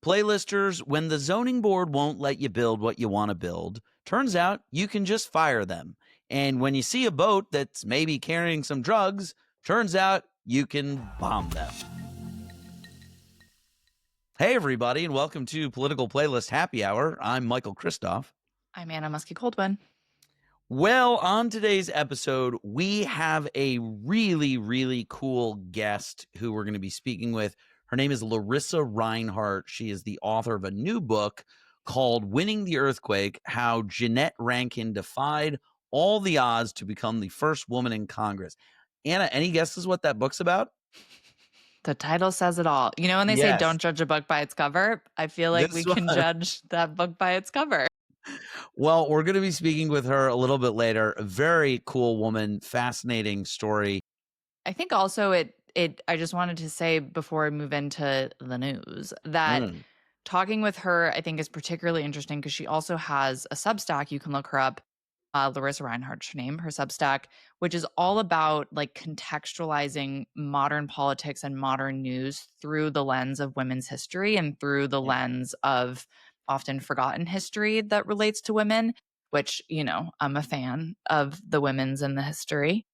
Playlisters, when the zoning board won't let you build what you want to build, turns out you can just fire them. And when you see a boat that's maybe carrying some drugs, turns out you can bomb them. Hey, everybody, and welcome to Political Playlist Happy Hour. I'm Michael Kristoff. I'm Anna Muskie-Coldwin. Well, on today's episode, we have a really, really cool guest who we're going to be speaking with. Her name is Lorissa Rinehard. She is the author of a new book called Winning the Earthquake: How Jeanette Rankin Defied All the Odds to Become the First Woman in Congress. Anna, any guesses what that book's about? The title says it all. You know, when they say don't judge a book by its cover, I feel like we can judge that book by its cover. Well, we're going to be speaking with her a little bit later. A very cool woman, fascinating story. I think also I just wanted to say before I move into the news that talking with her, I think, is particularly interesting because she also has a Substack. You can look her up. Lorissa Rinehard's her name, her Substack, which is all about like contextualizing modern politics and modern news through the lens of women's history and through the lens of often forgotten history that relates to women, which, you know, I'm a fan of the women's in the history.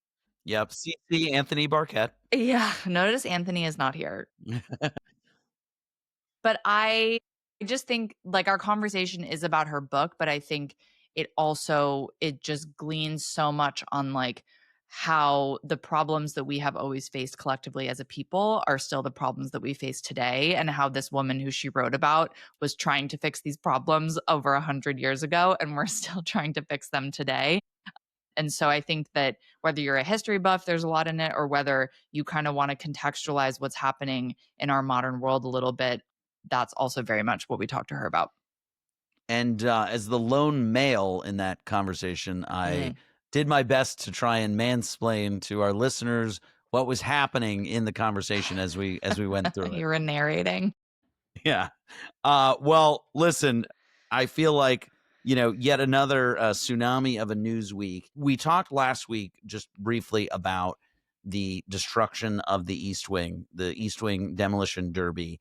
Yep. CC Anthony Barquette. Yeah. Notice Anthony is not here. But I just think like our conversation is about her book, but I think it just gleans so much on like how the problems that we have always faced collectively as a people are still the problems that we face today, and how this woman who she wrote about was trying to fix these problems over 100 years ago, and we're still trying to fix them today. And so I think that whether you're a history buff, there's a lot in it, or whether you kind of want to contextualize what's happening in our modern world a little bit, that's also very much what we talked to her about. And as the lone male in that conversation, I did my best to try and mansplain to our listeners what was happening in the conversation as we went through it. You were narrating. Yeah. Well, listen, I feel like, you know, yet another tsunami of a news week. We talked last week just briefly about the destruction of the East Wing demolition derby.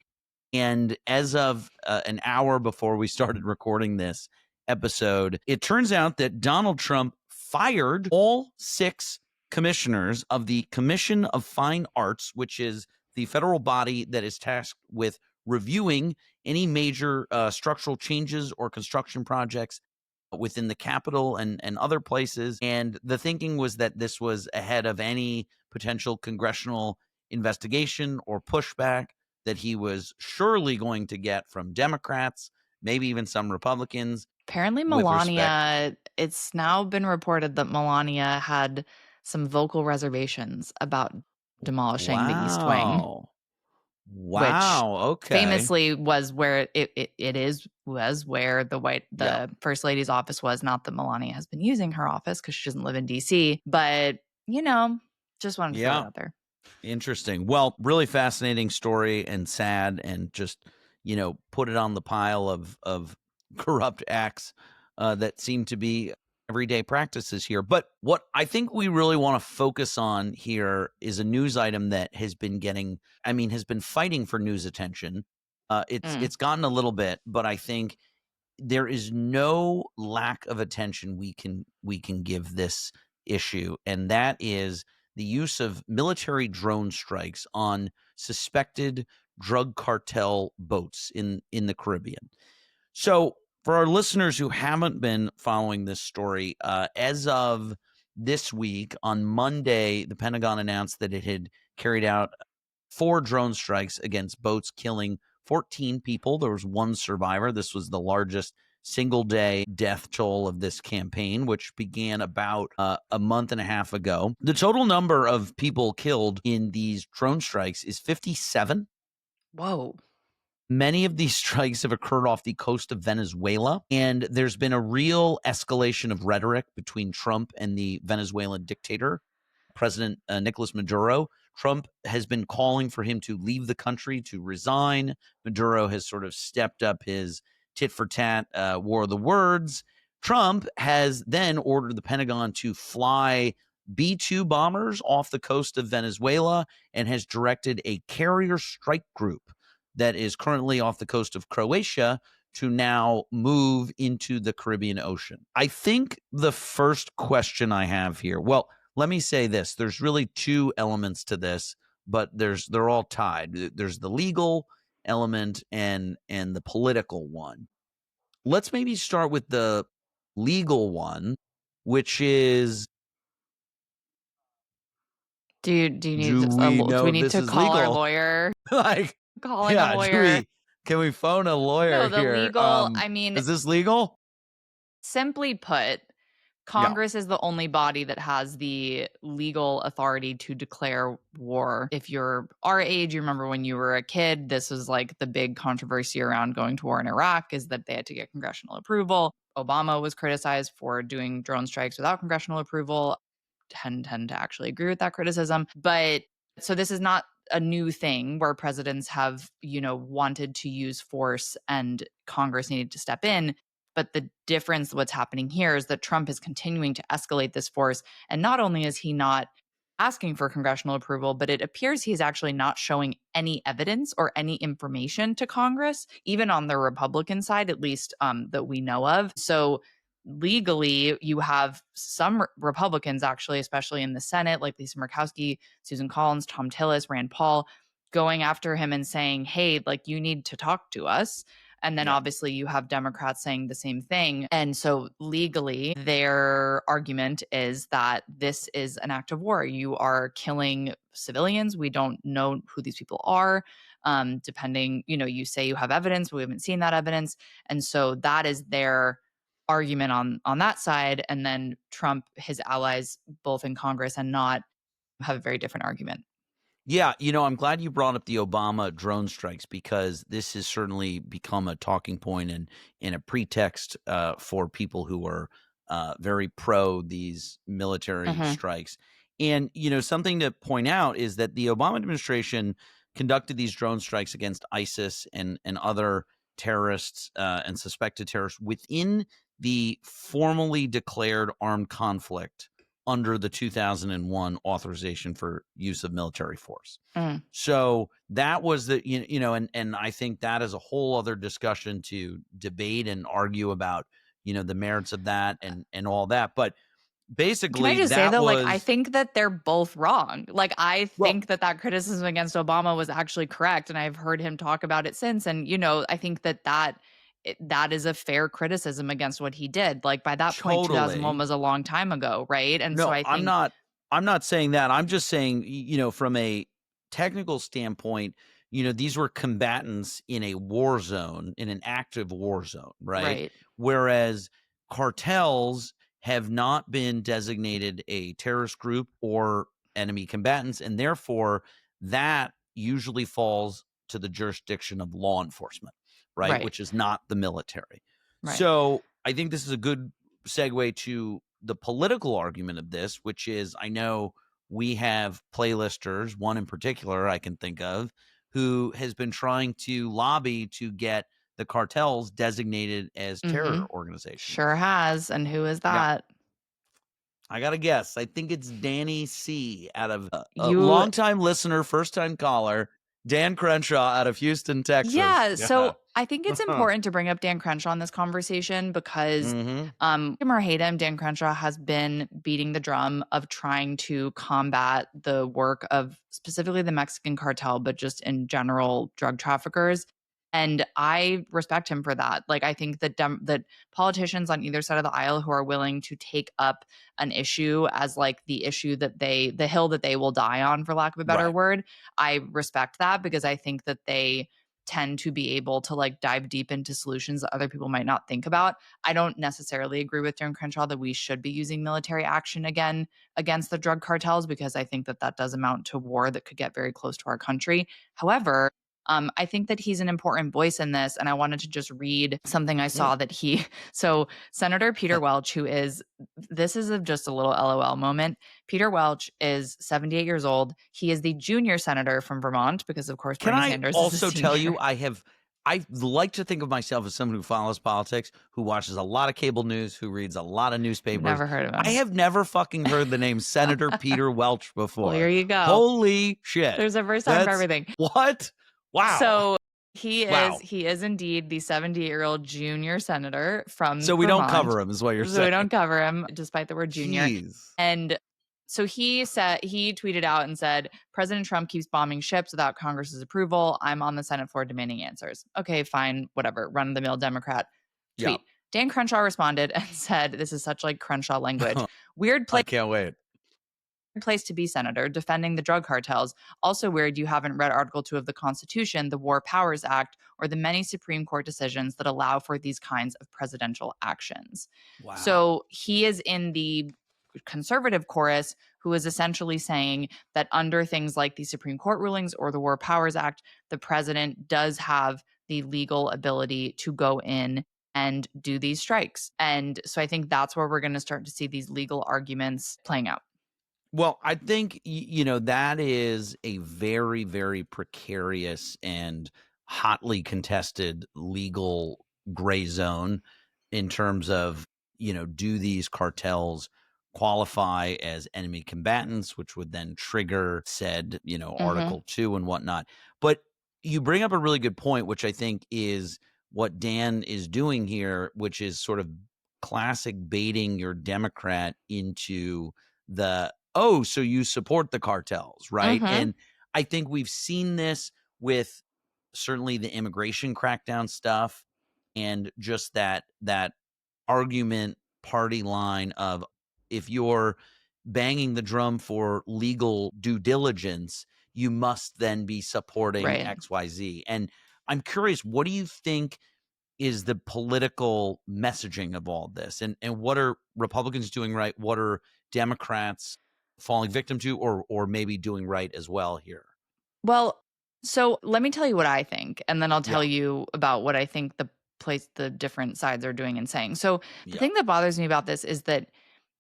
And as of an hour before we started recording this episode, it turns out that Donald Trump fired all 6 commissioners of the Commission of Fine Arts, which is the federal body that is tasked with reviewing any major structural changes or construction projects within the Capitol and other places. And the thinking was that this was ahead of any potential congressional investigation or pushback that he was surely going to get from Democrats, maybe even some Republicans. Apparently Melania, it's now been reported that Melania had some vocal reservations about demolishing the East Wing. Wow. Which famously was where was where the First Lady's office was. Not that Melania has been using her office because she doesn't live in DC, but you know, just wanted to throw it out there. Interesting. Well, really fascinating story and sad, and just, you know, put it on the pile of corrupt acts that seem to be everyday practices here. But what I think we really want to focus on here is a news item that has been fighting for news attention. It's gotten a little bit, but I think there is no lack of attention we can give this issue, and that is the use of military drone strikes on suspected drug cartel boats in the Caribbean. So for our listeners who haven't been following this story, as of this week, on Monday, the Pentagon announced that it had carried out 4 drone strikes against boats, killing 14 people. There was 1 survivor. This was the largest single-day death toll of this campaign, which began about a month and a half ago. The total number of people killed in these drone strikes is 57. Whoa. Many of these strikes have occurred off the coast of Venezuela, and there's been a real escalation of rhetoric between Trump and the Venezuelan dictator, President Nicolas Maduro. Trump has been calling for him to leave the country, to resign. Maduro has sort of stepped up his tit-for-tat war of the words. Trump has then ordered the Pentagon to fly B-2 bombers off the coast of Venezuela and has directed a carrier strike group that is currently off the coast of Croatia to now move into the Caribbean Ocean. I think the first question I have here, well, let me say this. There's really two elements to this, but they're all tied. There's the legal element and the political one. Let's maybe start with the legal one, which is, Do you need do we do we know need this to is call our legal? lawyer? Like, Calling a yeah, lawyer. can we phone a lawyer No, the here? legal, I mean, Is this legal? simply put, Yeah. Congress is the only body that has the legal authority to declare war. If you're our age, you remember when you were a kid, this was like the big controversy around going to war in Iraq, is that they had to get congressional approval. Obama was criticized for doing drone strikes without congressional approval. Tend to actually agree with that criticism. But so this is not a new thing where presidents have, wanted to use force and Congress needed to step in. But the difference, what's happening here, is that Trump is continuing to escalate this force. And not only is he not asking for congressional approval, but it appears he's actually not showing any evidence or any information to Congress, even on the Republican side, at least that we know of. So legally, you have some Republicans, actually, especially in the Senate, like Lisa Murkowski, Susan Collins, Tom Tillis, Rand Paul, going after him and saying, hey, like, you need to talk to us. And then Yeah. obviously you have Democrats saying the same thing. And so legally, their argument is that this is an act of war. You are killing civilians. We don't know who these people are. Depending, you say you have evidence, but we haven't seen that evidence. And so that is their argument on that side. And then Trump, his allies, both in Congress and not, have a very different argument. Yeah, I'm glad you brought up the Obama drone strikes, because this has certainly become a talking point and a pretext for people who are very pro these military strikes. And, something to point out is that the Obama administration conducted these drone strikes against ISIS and other terrorists and suspected terrorists within the formally declared armed conflict under the 2001 authorization for use of military force. So that was and I think that is a whole other discussion to debate and argue about, the merits of that and all that. But basically, can I just say, that though, was, I think that they're both wrong. Like, I think that criticism against Obama was actually correct. And I've heard him talk about it since. And, I think that is a fair criticism against what he did. Like, by that point, 2001 was a long time ago, right? And so no, I think I'm not saying that. I'm just saying, from a technical standpoint, these were combatants in a war zone, in an active war zone, right? Whereas cartels have not been designated a terrorist group or enemy combatants, and therefore that usually falls to the jurisdiction of law enforcement, right? Which is not the military. So I think this is a good segue to the political argument of this, which is, I know we have playlisters, one in particular I can think of, who has been trying to lobby to get the cartels designated as terror organizations. Sure has. And who is that? I got to guess. I think it's Danny C. out of a You- longtime listener, first time caller, Dan Crenshaw out of Houston, Texas. Yeah. So I think it's important to bring up Dan Crenshaw in this conversation because, him or hate him, Dan Crenshaw has been beating the drum of trying to combat the work of specifically the Mexican cartel, but just in general drug traffickers. And I respect him for that. Like, I think that that politicians on either side of the aisle who are willing to take up an issue as like the issue that the hill that they will die on, for lack of a better word, I respect that, because I think that they tend to be able to like dive deep into solutions that other people might not think about. I don't necessarily agree with Dan Crenshaw that we should be using military action again against the drug cartels, because I think that does amount to war that could get very close to our country. However, I think that he's an important voice in this. And I wanted to just read something I saw that so Senator Peter Welch, this is just a little LOL moment. Peter Welch is 78 years old. He is the junior senator from Vermont, because of course, Can Bernie I Sanders also is a tell senior. you, I like to think of myself as someone who follows politics, who watches a lot of cable news, who reads a lot of newspapers. Never heard of him. I have never fucking heard the name Senator Peter Welch before. Well, here you go. Holy shit. There's a first time for everything. What? Wow. So Wow. He is indeed the 70-year-old junior senator from So we don't Vermont. cover him is what you're So we saying. don't cover him despite the word junior. Jeez. And so he tweeted out and said, President Trump keeps bombing ships without Congress's approval. I'm on the Senate floor demanding answers. Okay, fine, whatever. Run of the mill Democrat Yeah. tweet. Dan Crenshaw responded and said, this is such like Crenshaw language. Weird I can't wait. place to be, Senator, defending the drug cartels. Also weird you haven't read Article 2 of the Constitution, the War Powers Act, or the many Supreme Court decisions that allow for these kinds of presidential actions. Wow. So he is in the conservative chorus who is essentially saying that under things like the Supreme Court rulings or the War Powers Act, the president does have the legal ability to go in and do these strikes. And so I think that's where we're going to start to see these legal arguments playing out. Well, I think that is a very, very precarious and hotly contested legal gray zone in terms of, do these cartels qualify as enemy combatants, which would then trigger said, Mhm. Article 2 and whatnot. But you bring up a really good point, which I think is what Dan is doing here, which is sort of classic baiting your Democrat into the, oh, so you support the cartels, right? Mhm. And I think we've seen this with certainly the immigration crackdown stuff and just that argument party line of, if you're banging the drum for legal due diligence, you must then be supporting Right. XYZ. And I'm curious, what do you think is the political messaging of all this? And what are Republicans doing right? What are Democrats falling victim to, or maybe doing right as well here? Well, so let me tell you what I think, and then I'll Yeah. tell you about what I think the different sides are doing and saying. So the Yeah. thing that bothers me about this is that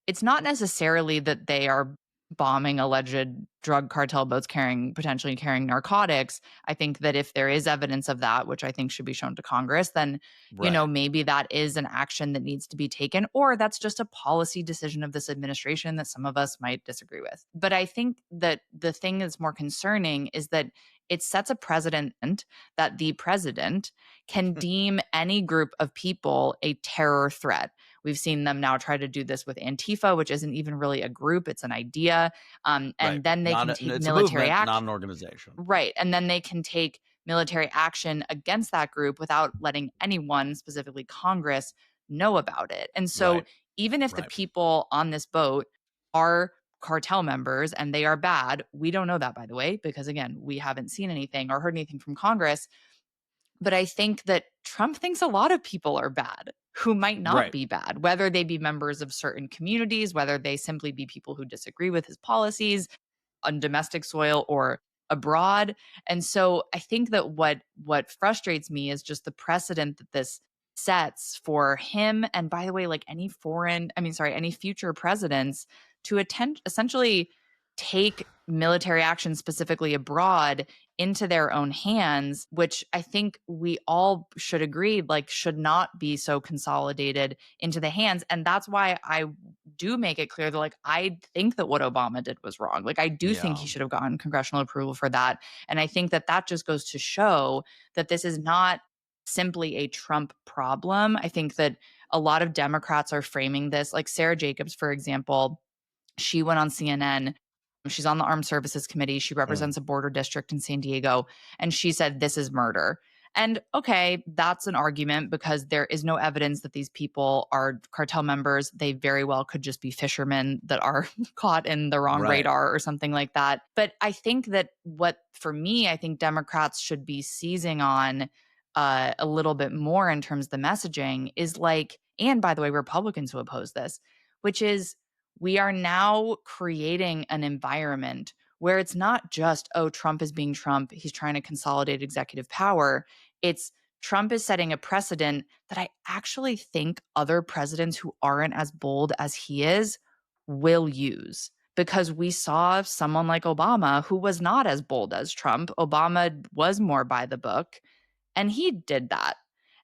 it's not necessarily that they are bombing alleged drug cartel boats potentially carrying narcotics. I think that if there is evidence of that, which I think should be shown to Congress, then, Right. maybe that is an action that needs to be taken, or that's just a policy decision of this administration that some of us might disagree with. But I think that the thing that's more concerning is that it sets a precedent that the president can deem any group of people a terror threat. We've seen them now try to do this with Antifa, which isn't even really a group, it's an idea. Right. And then they can take It's a military movement, not action. an organization. Right. And then they can take military action against that group without letting anyone, specifically Congress, know about it. And so Right. even if the Right. people on this boat are cartel members and they are bad, we don't know that, by the way, because again, we haven't seen anything or heard anything from Congress. But I think that Trump thinks a lot of people are bad who might not Right. be bad, whether they be members of certain communities, whether they simply be people who disagree with his policies on domestic soil or abroad. And so I think that what frustrates me is just the precedent that this sets for him, and by the way, like any future presidents, to attend essentially take military action specifically abroad into their own hands, which I think we all should agree like should not be so consolidated into the hands. And that's why I do make it clear that like I think that what Obama did was wrong. Like I do think Yeah. he should have gotten congressional approval for that. And I think that that just goes to show that this is not simply a Trump problem. I think that a lot of Democrats are framing this, like Sarah Jacobs, for example. She went on CNN. She's on the Armed Services Committee. She Mm. represents a border district in San Diego. And she said, this is murder. And okay, that's an argument because there is no evidence that these people are cartel members. They very well could just be fishermen that are caught in the wrong Right. radar or something like that. But I think that for me, I think Democrats should be seizing on a little bit more in terms of the messaging is like, and by the way, Republicans who oppose this, which is we are now creating an environment where it's not just, oh, Trump is being Trump. He's trying to consolidate executive power. It's Trump is setting a precedent that I actually think other presidents who aren't as bold as he is will use. Because we saw someone like Obama who was not as bold as Trump. Obama was more by the book, and he did that.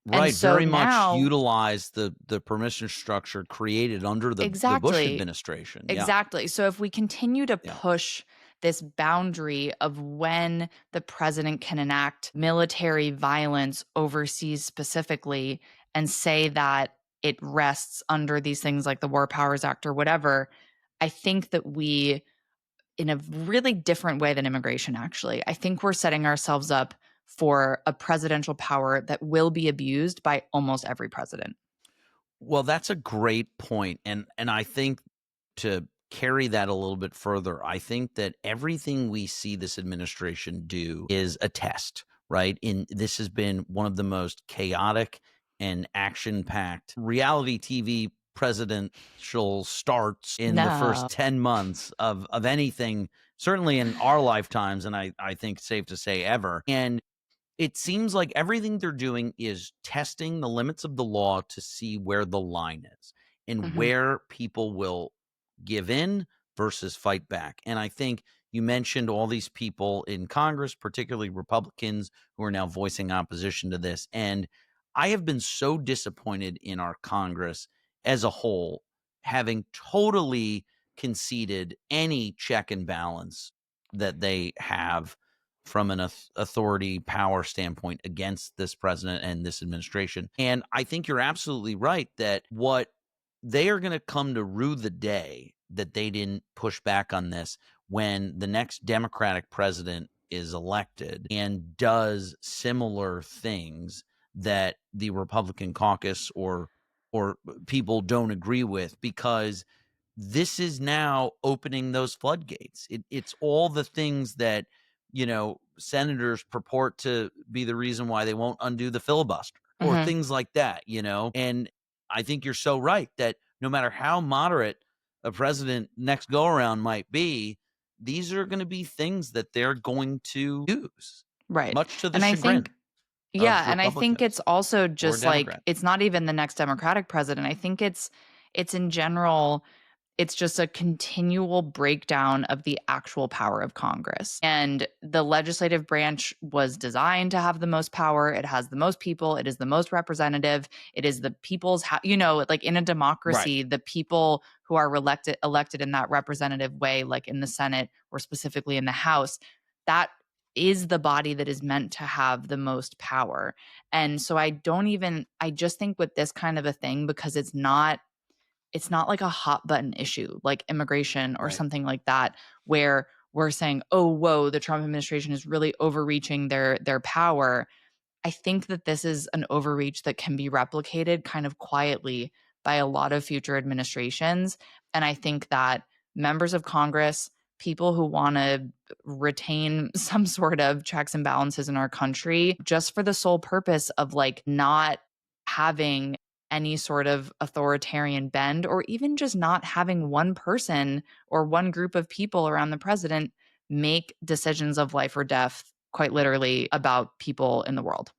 And Right. so Very much now, utilize the permission structure created under the Bush exactly. administration. Yeah. Exactly. So if we continue to Yeah. push this boundary of when the president can enact military violence overseas specifically and say that it rests under these things like the War Powers Act or whatever. I think that we, in a really different way than immigration, actually, I think we're setting ourselves up for a presidential power that will be abused by almost every president. Well, that's a great point, and I think to carry that a little bit further, I think that everything we see this administration do is a test, right? This has been one of the most chaotic and action-packed reality TV presidential starts in the first No. 10 months of anything, certainly in our lifetimes, and I think safe to say ever. And it seems like everything they're doing is testing the limits of the law to see where the line is and Mhm. where people will give in versus fight back. And I think you mentioned all these people in Congress, particularly Republicans, who are now voicing opposition to this. And I have been so disappointed in our Congress as a whole, having totally conceded any check and balance that they have from an authority power standpoint against this president and this administration. And I think you're absolutely right that what they are going to come to rue the day that they didn't push back on this when the next Democratic president is elected and does similar things that the Republican caucus or people don't agree with, because this is now opening those floodgates. It's all the things that senators purport to be the reason why they won't undo the filibuster or Mhm. things like that. And I think you're so right that no matter how moderate a president next go around might be, these are going to be things that they're going to use, Right. much to the And I think chagrin yeah, of and I think it's Republicans also or just like Democrats. it's not even the next Democratic president. I think it's in general it's just a continual breakdown of the actual power of Congress. And the legislative branch was designed to have the most power. It has the most people. It is the most representative. It is the people's, like in a Right. democracy, the people who are elected in that representative way, like in the Senate or specifically in the House, that is the body that is meant to have the most power. And so I just think with this kind of a thing, because it's not like a hot button issue like immigration or Right. something like that, where we're saying, oh, whoa, the Trump administration is really overreaching their power. I think that this is an overreach that can be replicated kind of quietly by a lot of future administrations. And I think that members of Congress, people who want to retain some sort of checks and balances in our country, just for the sole purpose of like not having any sort of authoritarian bend, or even just not having one person or one group of people around the president make decisions of life or death, quite literally, about people in the world.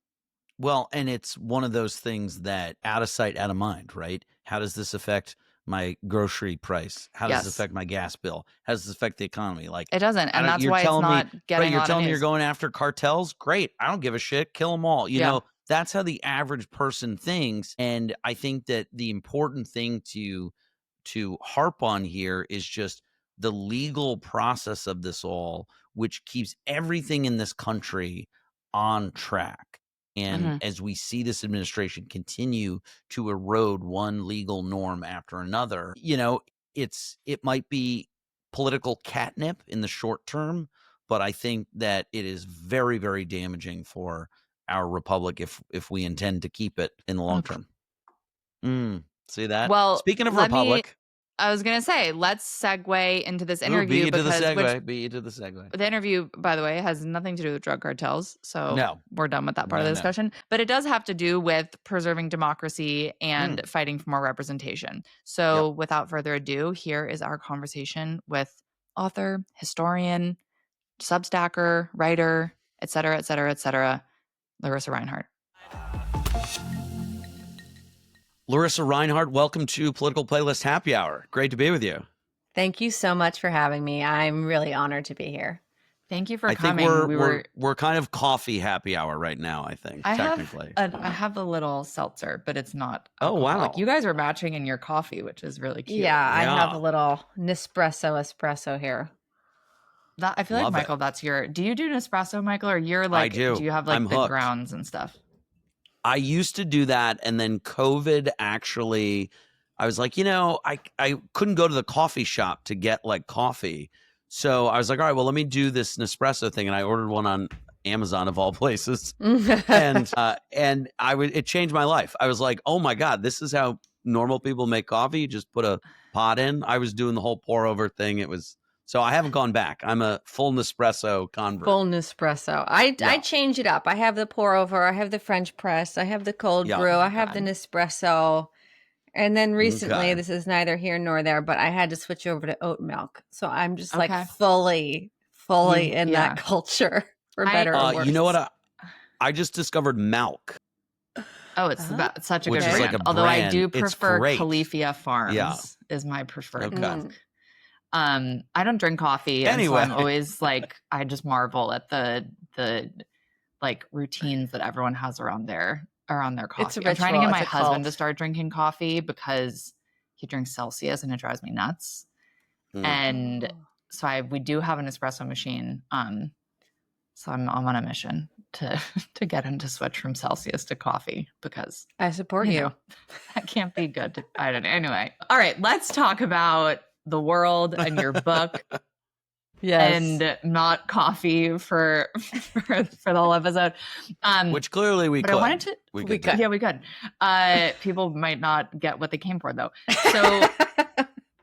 Well, and it's one of those things that out of sight, out of mind, right? How does this affect my grocery price? How does this Yes, affect my gas bill? How does this affect the economy? Like, it doesn't. I And don't, that's you're why it's telling me, not right? getting a You're lot of telling me you're news. going after cartels? Great. I don't give a shit. Kill them all. Yeah. That's how the average person thinks. And I think that the important thing to harp on here is just the legal process of this all, which keeps everything in this country on track. And Mhm. as we see this administration continue to erode one legal norm after another, it might be political catnip in the short term, but I think that it is very, very damaging for our republic if we intend to keep it in the long Ok term. See that? Well, Speaking of let me republic, I was gonna say, let's segue into this ooh, beat interview you to the because which segue. Beat you to the segue. the interview, by the way, has nothing to do with drug cartels, so No, we're done with that part of no, the no. discussion, but it does have to do with preserving democracy and Mm, fighting for more representation. yep. So, without further ado, here is our conversation with author, historian, Substacker, writer, et cetera, et cetera, et cetera, Lorissa Rinehard. Lorissa Rinehard, welcome to Political Playlist Happy Hour. Great to be with you. Thank you so much for having me. I'm really honored to be here. Thank you for I think coming. we're kind of coffee happy hour right now, I think, technically. I have a little seltzer, but it's not Oh, alcoholic. wow. You guys are matching in your coffee, which is really cute. Yeah, I have Yeah. a little Nespresso espresso here. That I feel like, Love it. Michael, that's do you do Nespresso, Michael, or you're like, do. do you have like I'm the hooked. grounds and stuff? I used to do that, and then COVID actually, I was like, I couldn't go to the coffee shop to get like coffee. So I was like, all right, well, let me do this Nespresso thing. And I ordered one on Amazon of all places. and it changed my life. I was like, oh my God, this is how normal people make coffee. You just put a pot in. I was doing the whole pour over thing. So I haven't gone back. I'm a full Nespresso convert. Full Nespresso. I change it up. I have the pour over. I have the French press. I have the cold brew. I have the Nespresso. And then recently, this is neither here nor there, but I had to switch over to oat milk. So I'm just like fully in that culture, for better or worse. You know what? I just discovered Milk. Oh, it's such a good Which is brand. like a Although I brand. do It's prefer great. Califia Farms is my preferred milk. I don't drink coffee, and so I'm always like, I just marvel at the like routines that everyone has around their coffee. It's a ritual. I'm trying to get my husband to start drinking coffee because he drinks Celsius and it drives me nuts. And so we do have an espresso machine. So I'm on a mission to get him to switch from Celsius to coffee because I support you. That can't be good. I don't know. Anyway. All right. Let's talk about the world and your book. Yes. And not coffee for the whole episode. Which clearly we could. I wanted to. We could. Yeah, we could. People might not get what they came for, though. So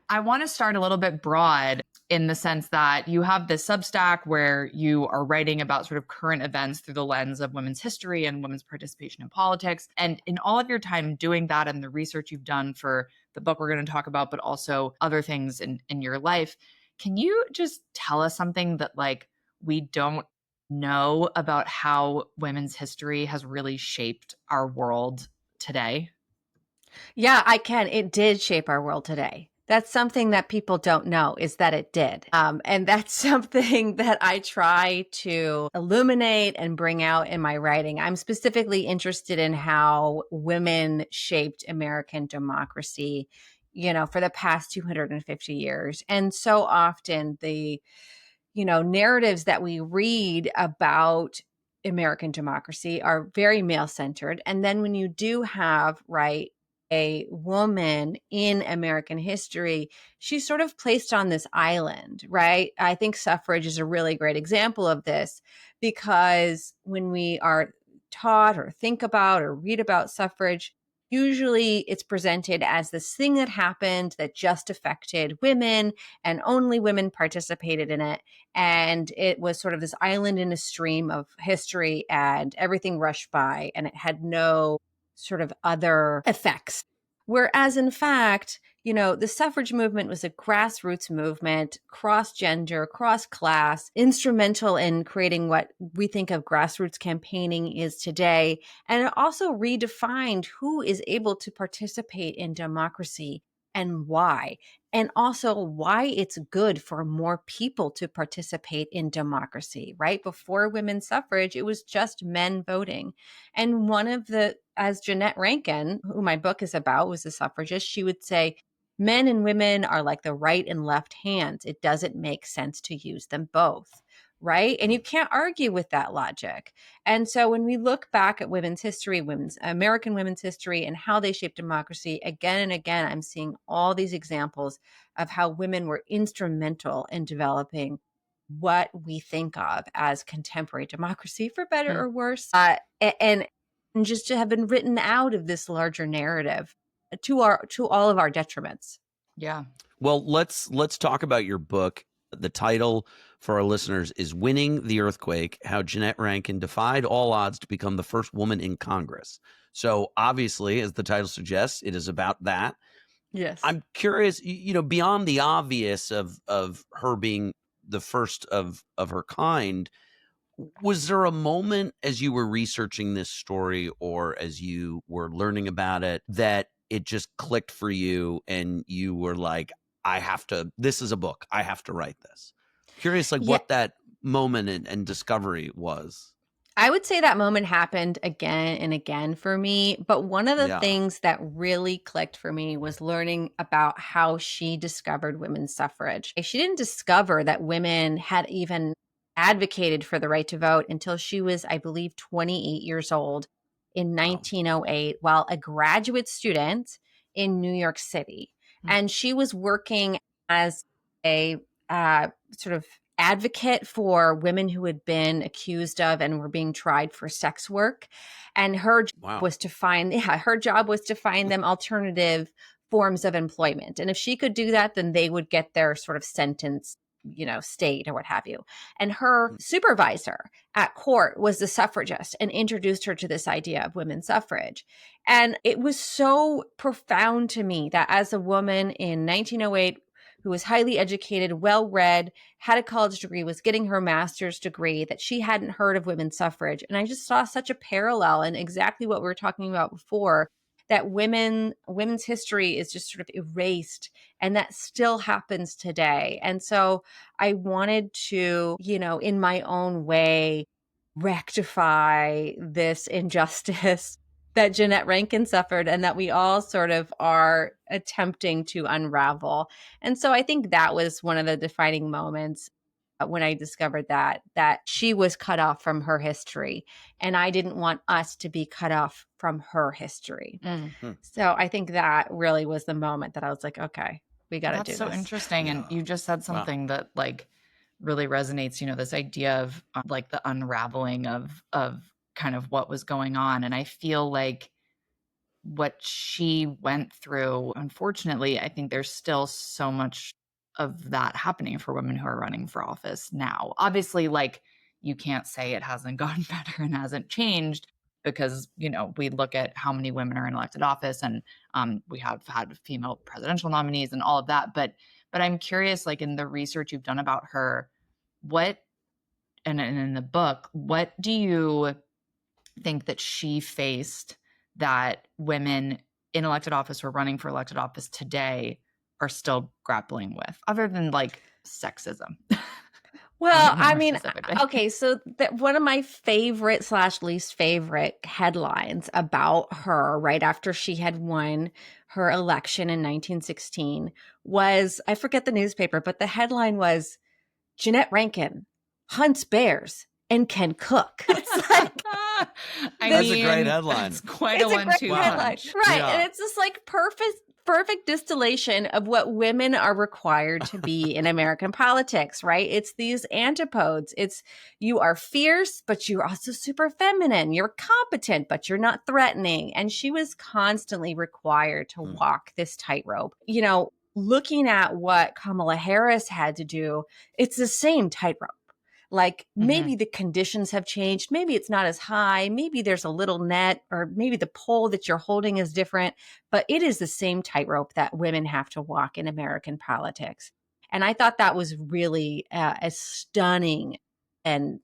I want to start a little bit broad in the sense that you have this Substack where you are writing about sort of current events through the lens of women's history and women's participation in politics. And in all of your time doing that and the research you've done for the book we're going to talk about, but also other things in your life, can you just tell us something that like we don't know about how women's history has really shaped our world today? Yeah, I can. It did shape our world today. That's something that people don't know, is that it did. And that's something that I try to illuminate and bring out in my writing. I'm specifically interested in how women shaped American democracy, for the past 250 years. And so often the, narratives that we read about American democracy are very male-centered. And then when you do have, a woman in American history, she's sort of placed on this island, right? I think suffrage is a really great example of this because when we are taught or think about or read about suffrage, usually it's presented as this thing that happened that just affected women and only women participated in it. And it was sort of this island in a stream of history and everything rushed by and it had no sort of other effects. Whereas in fact, the suffrage movement was a grassroots movement, cross-gender, cross-class, instrumental in creating what we think of grassroots campaigning is today. And it also redefined who is able to participate in democracy and why. And also why it's good for more people to participate in democracy, right? Before women's suffrage, it was just men voting. And as Jeanette Rankin, who my book is about, was a suffragist, she would say, men and women are like the right and left hands. It doesn't make sense to use them both, right? And you can't argue with that logic. And so when we look back at women's history, American women's history, and how they shaped democracy, again and again, I'm seeing all these examples of how women were instrumental in developing what we think of as contemporary democracy, for better or worse, and just to have been written out of this larger narrative to all of our detriments. Yeah. Well, let's talk about your book. The title for our listeners is Winning the Earthquake, How Jeanette Rankin Defied All Odds to Become the First Woman in Congress. So obviously, as the title suggests, it is about that. Yes. I'm curious, beyond the obvious of her being the first of her kind, was there a moment as you were researching this story or as you were learning about it that it just clicked for you and you were like, this is a book, I have to write this? Curious, what that moment and discovery was. I would say that moment happened again and again for me. But one of the Yeah. things that really clicked for me was learning about how she discovered women's suffrage. She didn't discover that women had even advocated for the right to vote until she was, I believe, 28 years old in Wow. 1908 while a graduate student in New York City. And she was working as a sort of advocate for women who had been accused of and were being tried for sex work. And her job Wow. was to find, her job was to find them alternative forms of employment. And if she could do that, then they would get their sort of sentence, stayed or what have you. And her supervisor at court was the suffragist and introduced her to this idea of women's suffrage. And it was so profound to me that as a woman in 1908, who was highly educated, well-read, had a college degree, was getting her master's degree, that she hadn't heard of women's suffrage. And I just saw such a parallel in exactly what we were talking about before, that women's history is just sort of erased, and that still happens today. And so I wanted to, in my own way, rectify this injustice that Jeanette Rankin suffered and that we all sort of are attempting to unravel. And so I think that was one of the defining moments when I discovered that she was cut off from her history, and I didn't want us to be cut off from her history. So I think that really was the moment that I was like, okay, we got to do this. That's so interesting. And you just said something that like really resonates, this idea of like the unraveling of kind of what was going on. And I feel like what she went through, unfortunately, I think there's still so much of that happening for women who are running for office now. Obviously, like you can't say it hasn't gotten better and hasn't changed because, we look at how many women are in elected office and we have had female presidential nominees and all of that. But I'm curious, like in the research you've done about her, and in the book, what do you think that she faced that women in elected office or running for elected office today are still grappling with, other than like sexism? Well, I mean, okay, so one of my favorite / least favorite headlines about her right after she had won her election in 1916 was, I forget the newspaper, but the headline was, Jeanette Rankin hunts bears and can cook. It's like, that's a great headline. It's quite a 1-2 punch. Right. Yeah. And it's this like perfect distillation of what women are required to be in American politics, right? It's these antipodes. It's you are fierce, but you're also super feminine. You're competent, but you're not threatening. And she was constantly required to walk this tightrope. Looking at what Kamala Harris had to do, it's the same tightrope. Like maybe the conditions have changed. Maybe it's not as high. Maybe there's a little net, or maybe the pole that you're holding is different, but it is the same tightrope that women have to walk in American politics. And I thought that was really a stunning and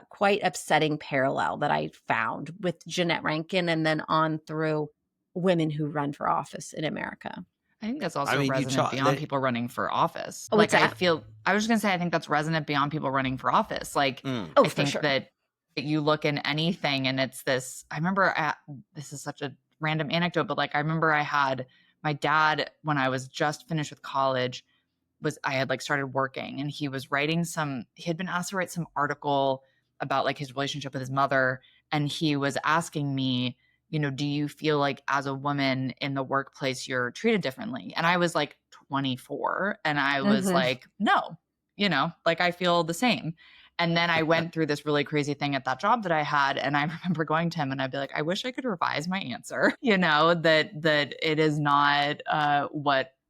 quite upsetting parallel that I found with Jeanette Rankin and then on through women who run for office in America. I think that's also resonant beyond people running for office. Oh, like I was just going to say, I think that's resonant beyond people running for office. Like I think that you look in anything and it's this, I remember this is such a random anecdote, but like I remember I had my dad when I was just finished with college I had like started working and he had been asked to write some article about like his relationship with his mother. And he was asking me, do you feel like as a woman in the workplace, you're treated differently? And I was like 24 and I was like, no, like I feel the same. And then I went through this really crazy thing at that job that I had. And I remember going to him and I'd be like, I wish I could revise my answer, that it is not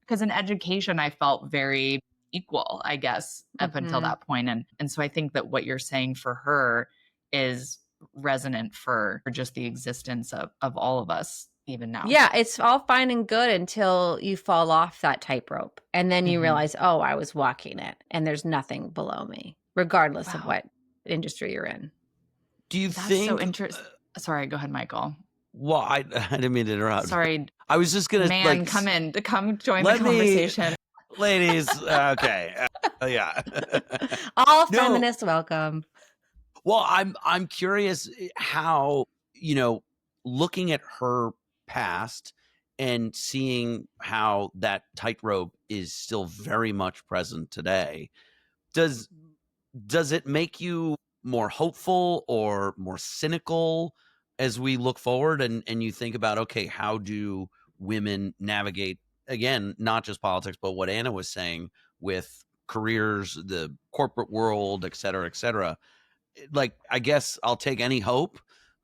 because in education, I felt very equal, I guess, up until that point. And so I think that what you're saying for her is resonant for just the existence of all of us even now. Yeah, it's all fine and good until you fall off that tightrope and then you realize, oh, I was walking it and there's nothing below me, regardless of what industry you're in. Do you think so interesting? Sorry, go ahead, Michael. Well, I didn't mean to interrupt. Sorry. I was just gonna come join the conversation. Ladies, okay. Yeah. All feminists welcome. Well, I'm curious how, looking at her past and seeing how that tightrope is still very much present today. Does does it make you more hopeful or more cynical as we look forward and you think about, okay, how do women navigate, again, not just politics, but what Anna was saying with careers, the corporate world, et cetera, et cetera? Like, I guess I'll take any hope,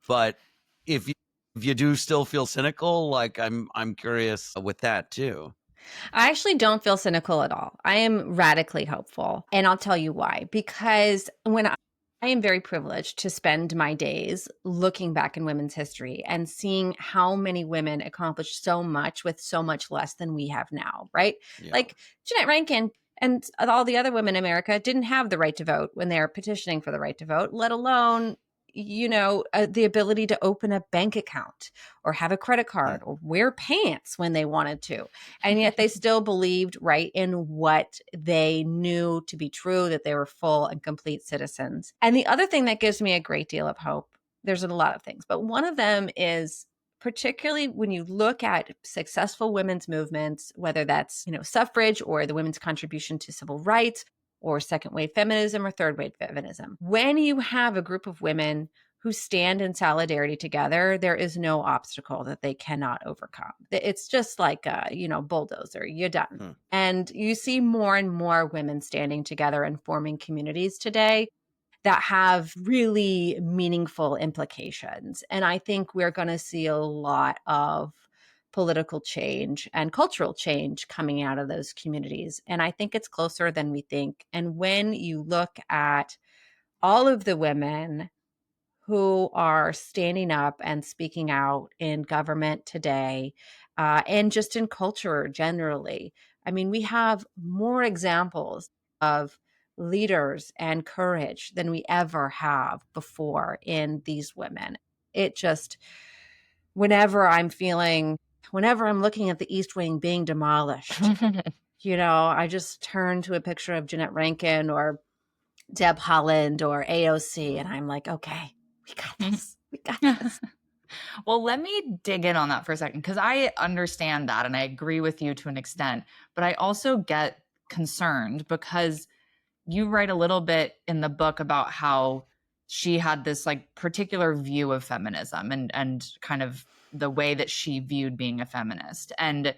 but if you if you do still feel cynical, like I'm curious with that too. I actually don't feel cynical at all. I am radically hopeful. And I'll tell you why. Because I am very privileged to spend my days looking back in women's history and seeing how many women accomplished so much with so much less than we have now, right? Yeah. Like Jeanette Rankin and all the other women in America didn't have the right to vote when they were petitioning for the right to vote, let alone the ability to open a bank account or have a credit card or wear pants when they wanted to. And yet they still believed right in what they knew to be true, that they were full and complete citizens. And the other thing that gives me a great deal of hope, there's a lot of things, but one of them is particularly when you look at successful women's movements, whether that's, suffrage or the women's contribution to civil rights or second wave feminism or third wave feminism. When you have a group of women who stand in solidarity together, there is no obstacle that they cannot overcome. It's just like a, bulldozer, you're done. And you see more and more women standing together and forming communities today that have really meaningful implications. And I think we're going to see a lot of political change and cultural change coming out of those communities. And I think it's closer than we think. And when you look at all of the women who are standing up and speaking out in government today, and just in culture generally, I mean, we have more examples of leaders and courage than we ever have before in these women. It just, whenever I'm looking at the East Wing being demolished, I just turn to a picture of Jeanette Rankin or Deb Haaland or AOC, and I'm like, okay, we got this. We got this. Well, let me dig in on that for a second, because I understand that and I agree with you to an extent, but I also get concerned because you write a little bit in the book about how she had this like particular view of feminism and kind of the way that she viewed being a feminist. And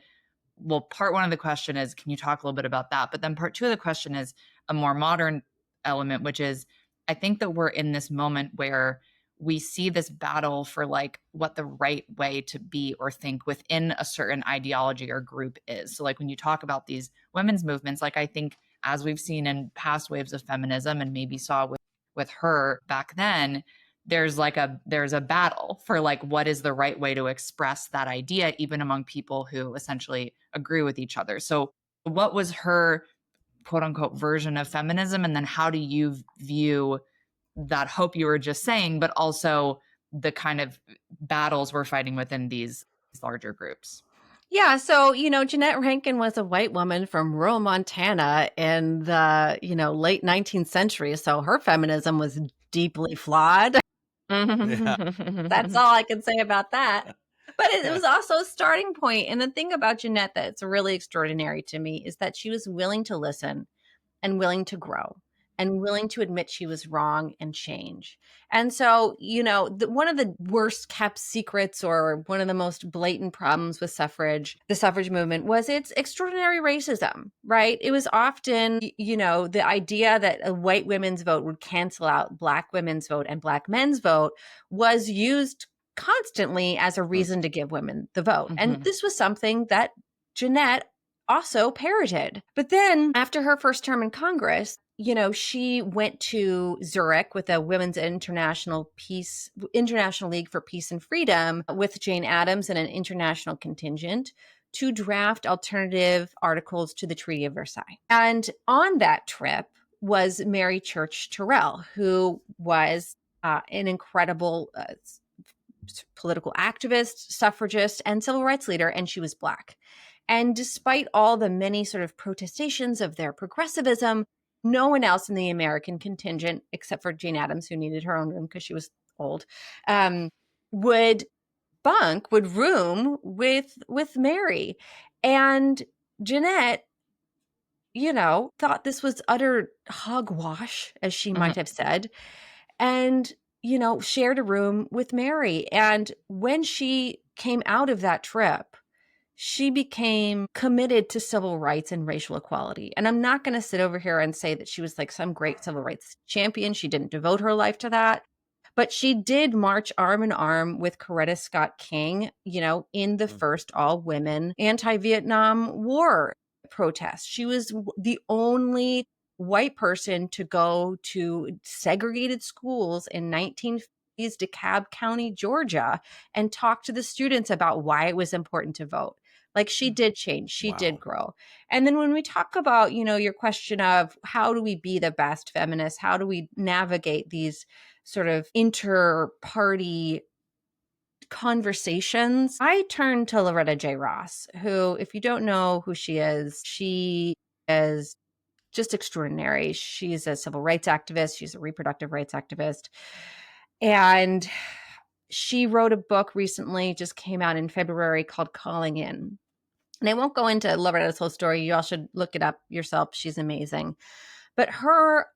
well, part one of the question is, can you talk a little bit about that? But then part two of the question is a more modern element, which is, I think that we're in this moment where we see this battle for like what the right way to be or think within a certain ideology or group is. So like when you talk about these women's movements, like I think as we've seen in past waves of feminism and maybe saw with her back then, there's a battle for like what is the right way to express that idea, even among people who essentially agree with each other. So what was her quote unquote version of feminism? And then how do you view that hope you were just saying, but also the kind of battles we're fighting within these larger groups? Yeah. So, Jeanette Rankin was a white woman from rural Montana in the, late 19th century. So her feminism was deeply flawed. That's all I can say about that. But it was also a starting point. And the thing about Jeanette that's really extraordinary to me is that she was willing to listen and willing to grow and willing to admit she was wrong and change. And so, one of the worst kept secrets or one of the most blatant problems with the suffrage movement was its extraordinary racism, right? It was often, the idea that a white women's vote would cancel out Black women's vote and Black men's vote was used constantly as a reason to give women the vote. And this was something that Jeanette also parroted. But then after her first term in Congress, she went to Zurich with a Women's International League for Peace and Freedom with Jane Addams and an international contingent to draft alternative articles to the Treaty of Versailles. And on that trip was Mary Church Terrell, who was an incredible political activist, suffragist, and civil rights leader, and she was Black. And despite all the many sort of protestations of their progressivism, no one else in the American contingent, except for Jane Addams, who needed her own room because she was old, would room with Mary. And Jeanette, thought this was utter hogwash, as she might have said, and, shared a room with Mary. And when she came out of that trip, she became committed to civil rights and racial equality. And I'm not going to sit over here and say that she was like some great civil rights champion. She didn't devote her life to that. But she did march arm in arm with Coretta Scott King, in the first all-women anti-Vietnam War protest. She was the only white person to go to segregated schools in 1950s DeKalb County, Georgia, and talk to the students about why it was important to vote. Like, she did change. She did grow. And then when we talk about, your question of how do we be the best feminists? How do we navigate these sort of inter-party conversations? I turn to Loretta J. Ross, who, if you don't know who she is just extraordinary. She's a civil rights activist. She's a reproductive rights activist. And she wrote a book recently, just came out in February, called Calling In. And I won't go into Loretta's whole story. You all should look it up yourself. She's amazing. But her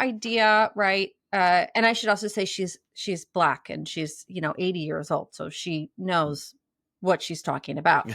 idea, right? And I should also say she's Black, and she's 80 years old, so she knows what she's talking about.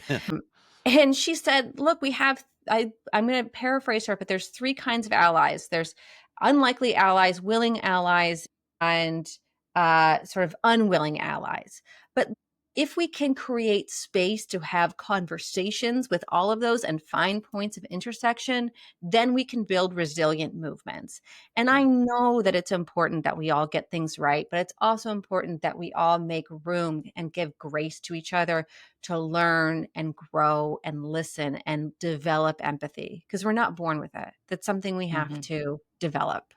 And she said, "Look, we have." I'm going to paraphrase her, but there's three kinds of allies. There's unlikely allies, willing allies, and sort of unwilling allies. But if we can create space to have conversations with all of those and find points of intersection, then we can build resilient movements. And I know that it's important that we all get things right, but it's also important that we all make room and give grace to each other to learn and grow and listen and develop empathy, because we're not born with it. That's something we have to develop.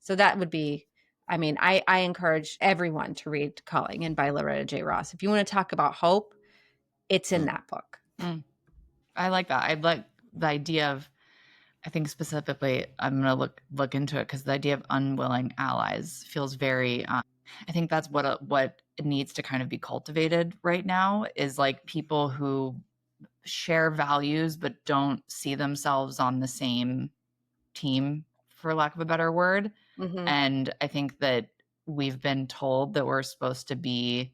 So that would be, I encourage everyone to read Calling In by Loretta J. Ross. If you want to talk about hope, it's in that book. I like that. I like the idea of, I think specifically, I'm going to look into it, because the idea of unwilling allies feels very, I think that's what needs to kind of be cultivated right now, is like people who share values but don't see themselves on the same team, for lack of a better word. And I think that we've been told that we're supposed to be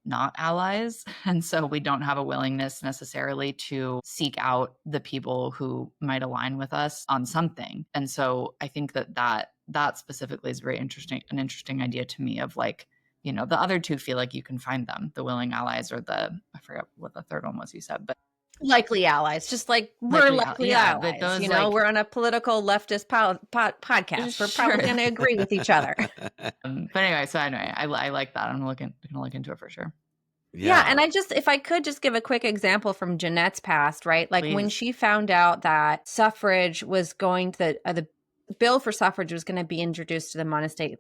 not allies. And so we don't have a willingness necessarily to seek out the people who might align with us on something. And so I think that specifically is an interesting idea to me, of like, the other two feel like you can find them, the willing allies, or I forgot what the third one was you said, but likely allies, just like we're likely allies. But those, we're on a political leftist podcast. We're probably going to agree with each other. But anyway, I like that. I'm gonna look into it for sure. Yeah. And if I could just give a quick example from Jeanette's past, right? Like, when she found out that suffrage was going to, the bill for suffrage was going to be introduced to the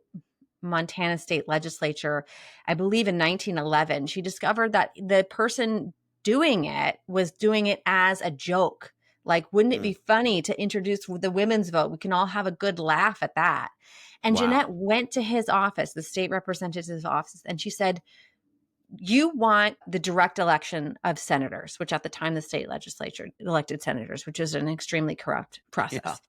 Montana state legislature, I believe in 1911, she discovered that the person doing it was doing it as a joke. Like, wouldn't it be funny to introduce the women's vote? We can all have a good laugh at that. And Jeanette went to his office, the state representative's office, and she said, "You want the direct election of senators," which at the time the state legislature elected senators, which is an extremely corrupt process.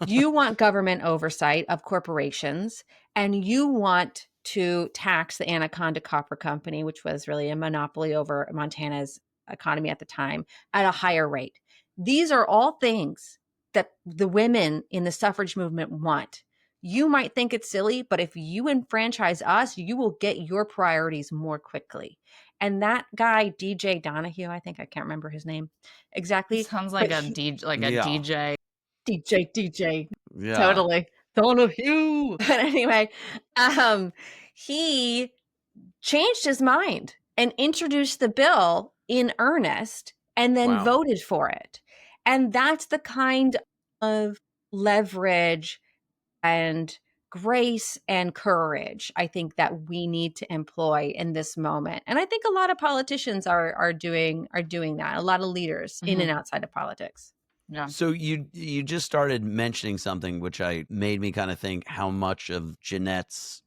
You want government oversight of corporations, and you want to tax the Anaconda Copper Company, which was really a monopoly over Montana's economy at the time, at a higher rate. These are all things that the women in the suffrage movement want. You might think it's silly, but if you enfranchise us, you will get your priorities more quickly. And that guy, DJ Donahue, I can't remember his name exactly. Sounds like a DJ. DJ. Yeah. Totally. Donahue. But anyway, he changed his mind and introduced the bill in earnest, and then voted for it. And that's the kind of leverage and grace and courage, I think, that we need to employ in this moment. And I think a lot of politicians are doing that. A lot of leaders in and outside of politics. Yeah. So you just started mentioning something which I made me kind of think how much of Jeanette's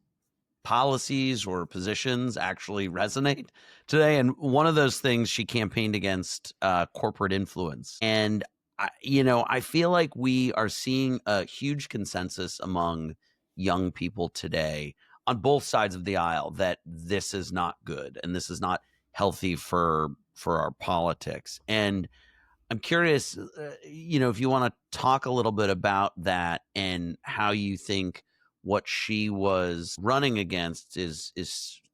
policies or positions actually resonate today. And one of those things, she campaigned against corporate influence. And I feel like we are seeing a huge consensus among young people today on both sides of the aisle that this is not good and this is not healthy for our politics. And I'm curious, if you want to talk a little bit about that and how you think what she was running against is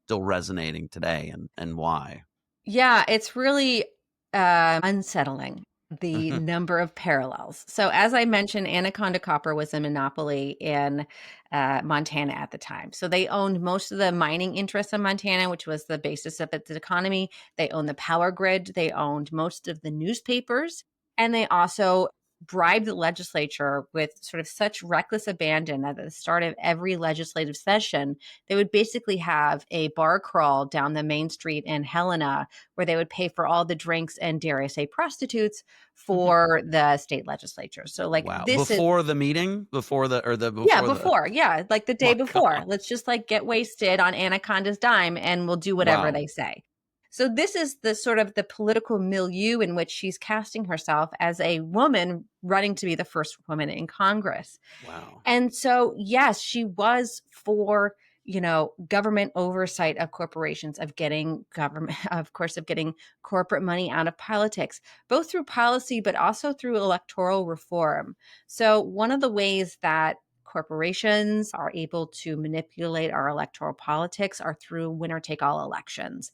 still resonating today, and why. Yeah, it's really unsettling, the number of parallels. So, as I mentioned, Anaconda Copper was a monopoly in Montana at the time. So, they owned most of the mining interests in Montana, which was the basis of its economy. They owned the power grid, they owned most of the newspapers, and they also bribed the legislature with sort of such reckless abandon that at the start of every legislative session, they would basically have a bar crawl down the main street in Helena where they would pay for all the drinks and, dare I say, prostitutes for the state legislature. So, like, Wow. this is, Before the meeting, yeah, before the before, yeah, like the day my before. God. Let's just like get wasted on Anaconda's dime and we'll do whatever Wow. they say. So, this is the sort of the political milieu in which she's casting herself as a woman running to be the first woman in Congress. Wow. And so, yes, she was for, government oversight of corporations, of getting government, of course, of getting corporate money out of politics, both through policy, but also through electoral reform. So, one of the ways that corporations are able to manipulate our electoral politics are through winner take all elections.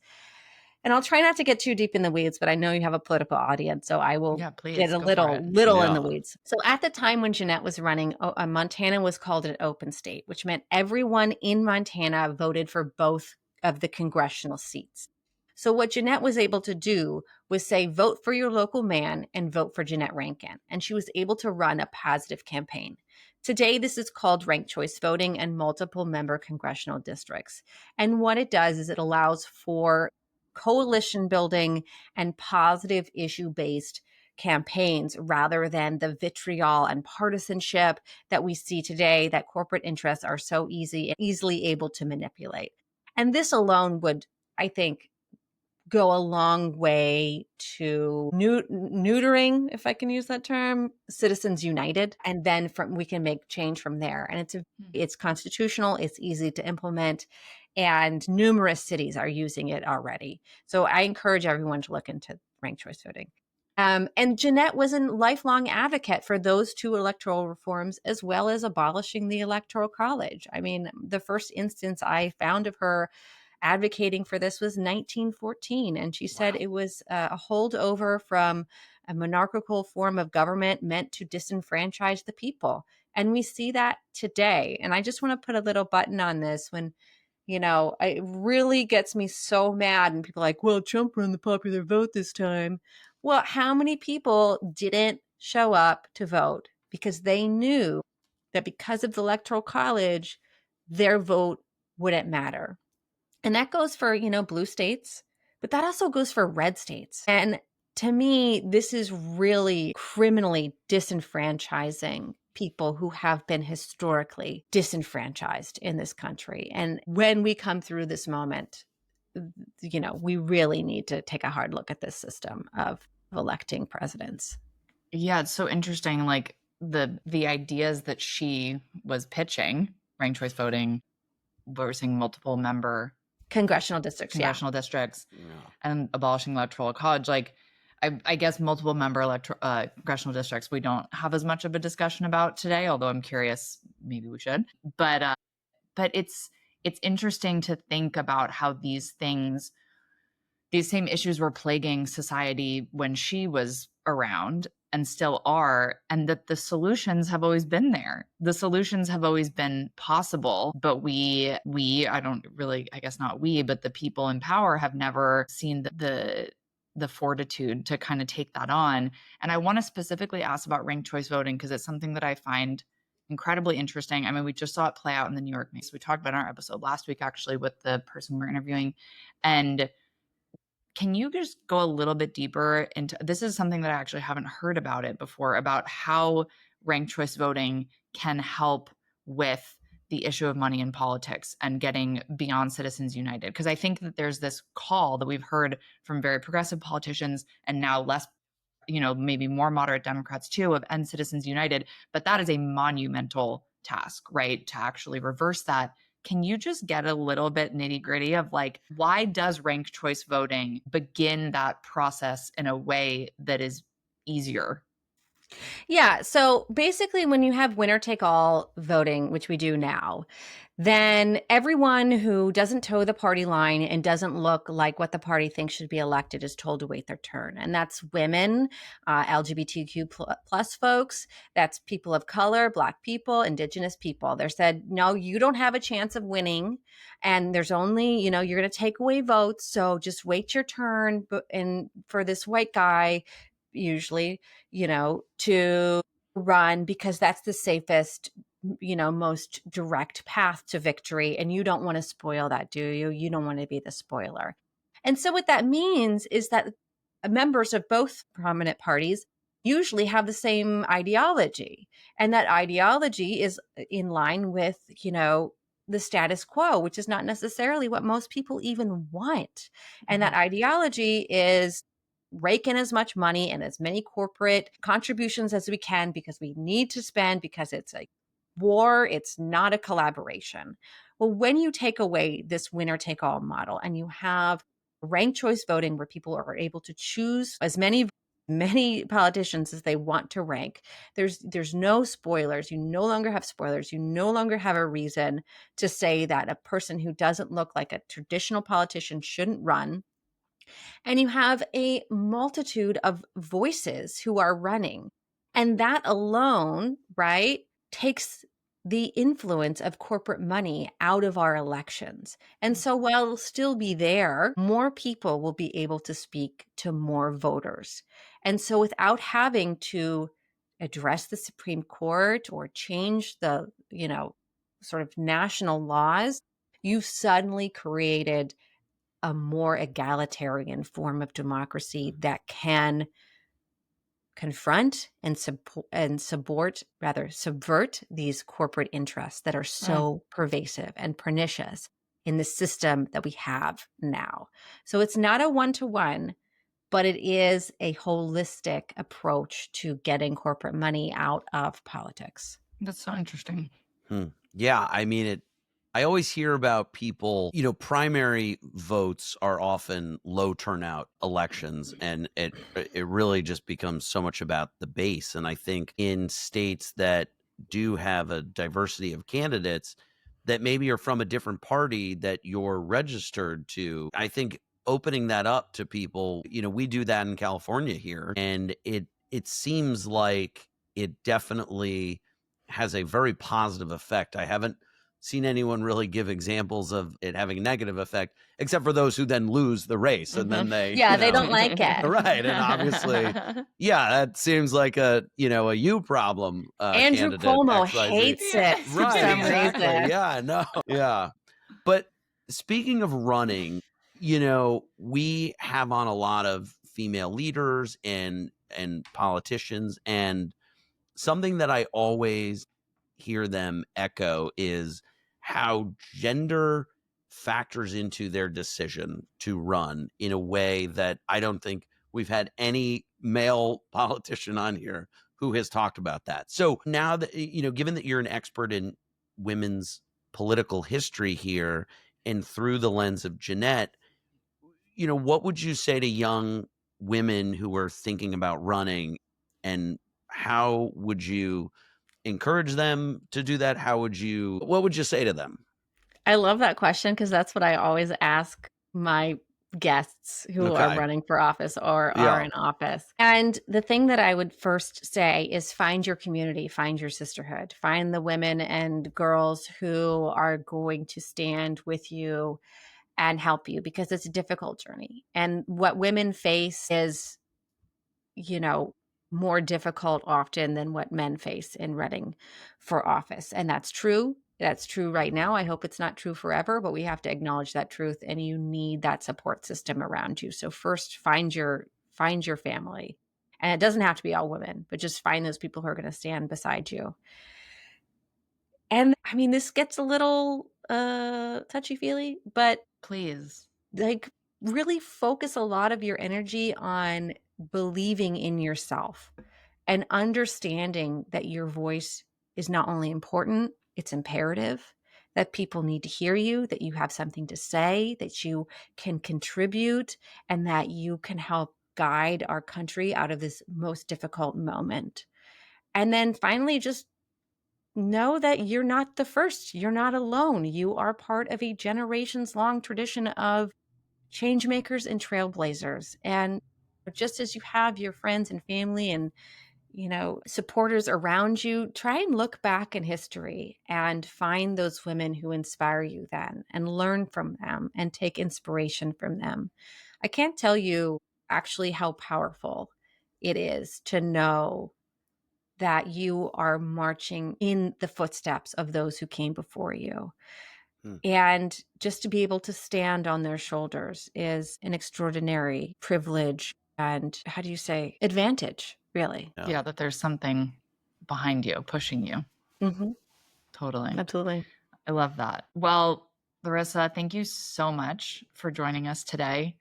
And I'll try not to get too deep in the weeds, but I know you have a political audience, so I will Yeah, get please a go for it. little in the Yeah. weeds. So at the time when Jeanette was running, Montana was called an open state, which meant everyone in Montana voted for both of the congressional seats. So what Jeanette was able to do was say, vote for your local man and vote for Jeanette Rankin. And she was able to run a positive campaign. Today, this is called ranked choice voting and multiple member congressional districts. And what it does is it allows for coalition building and positive issue based campaigns rather than the vitriol and partisanship that we see today that corporate interests are so easily able to manipulate. And this alone would, I think, go a long way to neutering, if I can use that term, Citizens United, and then we can make change from there. And it's constitutional, it's easy to implement, and numerous cities are using it already. So I encourage everyone to look into ranked choice voting. And Jeanette was a lifelong advocate for those two electoral reforms, as well as abolishing the Electoral College. I mean, the first instance I found of her advocating for this was 1914. And she said Wow. it was a holdover from a monarchical form of government meant to disenfranchise the people. And we see that today. And I just want to put a little button on this when, it really gets me so mad. And people are like, well, Trump won the popular vote this time. Well, how many people didn't show up to vote because they knew that because of the Electoral College, their vote wouldn't matter? And that goes for, blue states, but that also goes for red states. And to me, this is really criminally disenfranchising people who have been historically disenfranchised in this country. And when we come through this moment, we really need to take a hard look at this system of electing presidents. Yeah, it's so interesting. Like the ideas that she was pitching, ranked choice voting, reversing multiple member Congressional districts, yeah. congressional districts, Yeah. and abolishing electoral college. Like, I guess multiple member congressional districts we don't have as much of a discussion about today. Although I'm curious, maybe we should. But it's interesting to think about how these same issues were plaguing society when she was around and still are, and that the solutions have always been there. The solutions have always been possible, but I don't really, I guess not we, but the people in power have never seen the fortitude to kind of take that on. And I want to specifically ask about ranked choice voting because it's something that I find incredibly interesting. I mean, we just saw it play out in the New York case. We talked about in our episode last week, actually, with the person we're interviewing. And Can you just go a little bit deeper into this? Is something that I actually haven't heard about it before, about how ranked choice voting can help with the issue of money in politics and getting beyond Citizens United. Because I think that there's this call that we've heard from very progressive politicians and now less, maybe more moderate Democrats too, of end Citizens United. But that is a monumental task, right? To actually reverse that. Can you just get a little bit nitty gritty of like, why does ranked choice voting begin that process in a way that is easier? Yeah. So basically, when you have winner take all voting, which we do now, then everyone who doesn't toe the party line and doesn't look like what the party thinks should be elected is told to wait their turn. And that's women, LGBTQ plus folks, that's people of color, Black people, Indigenous people. They're said, no, you don't have a chance of winning. And there's only, you're going to take away votes. So just wait your turn. And for this white guy, usually, to run because that's the safest, most direct path to victory. And you don't want to spoil that, do you? You don't want to be the spoiler. And so what that means is that members of both prominent parties usually have the same ideology. And that ideology is in line with, the status quo, which is not necessarily what most people even want. And that ideology is rake in as much money and as many corporate contributions as we can because we need to spend, because it's a war, it's not a collaboration. Well, when you take away this winner take all model and you have ranked choice voting where people are able to choose as many politicians as they want to rank, there's no spoilers. You no longer have spoilers. You no longer have a reason to say that a person who doesn't look like a traditional politician shouldn't run. And you have a multitude of voices who are running. And that alone, right, takes the influence of corporate money out of our elections. And so while it'll still be there, more people will be able to speak to more voters. And so without having to address the Supreme Court or change the, sort of national laws, you've suddenly created a more egalitarian form of democracy that can confront and subvert these corporate interests that are so pervasive and pernicious in the system that we have now. So it's not a one-to-one, but it is a holistic approach to getting corporate money out of politics. That's so interesting. Yeah, I mean, I always hear about people, primary votes are often low turnout elections, and it really just becomes so much about the base. And I think in states that do have a diversity of candidates that maybe are from a different party that you're registered to, I think opening that up to people, we do that in California here, and it seems like it definitely has a very positive effect. I haven't seen anyone really give examples of it having a negative effect, except for those who then lose the race and then they they don't like it. Right. And obviously, that seems like a you problem. Andrew candidate Cuomo XYZ. hates it for Right, some exactly. reason. Yeah, no. Yeah. But speaking of running, we have on a lot of female leaders and politicians, and something that I always hear them echo is how gender factors into their decision to run in a way that I don't think we've had any male politician on here who has talked about that. So now that, given that you're an expert in women's political history here and through the lens of Jeanette, what would you say to young women who are thinking about running, and how would you encourage them to do that? What would you say to them? I love that question because that's what I always ask my guests who are running for office or are in office. And the thing that I would first say is find your community, find your sisterhood, find the women and girls who are going to stand with you and help you, because it's a difficult journey. And what women face is, more difficult often than what men face in running for office. And that's true That's true right now. I hope it's not true forever, but we have to acknowledge that truth, and you need that support system around you. So first find your family. And it doesn't have to be all women, but just find those people who are going to stand beside you. And I mean, this gets a little touchy-feely, but Please. like really focus a lot of your energy on believing in yourself and understanding that your voice is not only important, it's imperative, that people need to hear you, that you have something to say, that you can contribute, and that you can help guide our country out of this most difficult moment. And then finally, just know that you're not the first. You're not alone. You are part of a generations long tradition of change makers and trailblazers. And just as you have your friends and family and supporters around you, try and look back in history and find those women who inspire you then and learn from them and take inspiration from them. I can't tell you actually how powerful it is to know that you are marching in the footsteps of those who came before you. And just to be able to stand on their shoulders is an extraordinary privilege and, how do you say, advantage, really. Yeah, that there's something behind you, pushing you. Mm-hmm. Totally. Absolutely. I love that. Well, Lorissa, thank you so much for joining us today.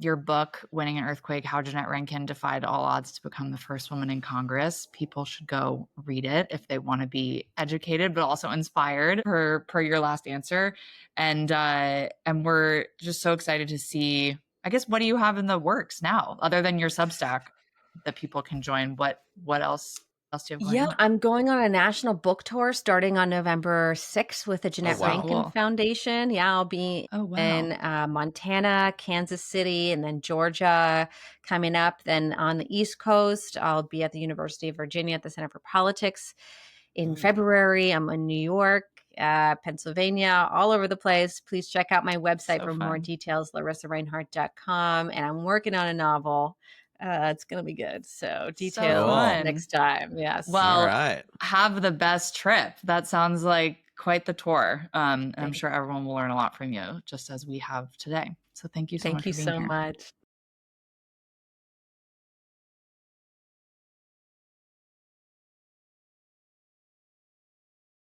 Your book, Winning an Earthquake, How Jeanette Rankin Defied All Odds to Become the First Woman in Congress. People should go read it if they want to be educated, but also inspired per your last answer. And we're just so excited to see, I guess, what do you have in the works now, other than your Substack that people can join? What else do you have going on? I'm going on a national book tour starting on November 6th with the Jeanette wow. Rankin Cool. Foundation. Yeah, I'll be Oh, wow. in Montana, Kansas City, and then Georgia coming up. Then on the East Coast, I'll be at the University of Virginia at the Center for Politics in February. I'm in New York, Pennsylvania, all over the place. Please check out my website So for more fun. details, larissareinhardt.com. And I'm working on a novel. It's going to be good. So details fun. next time. Yes. Well, All right. have the best trip. That sounds like quite the tour. And I'm Thanks. sure everyone will learn a lot from you, just as we have today. So thank you so much Thank you for being so here. much.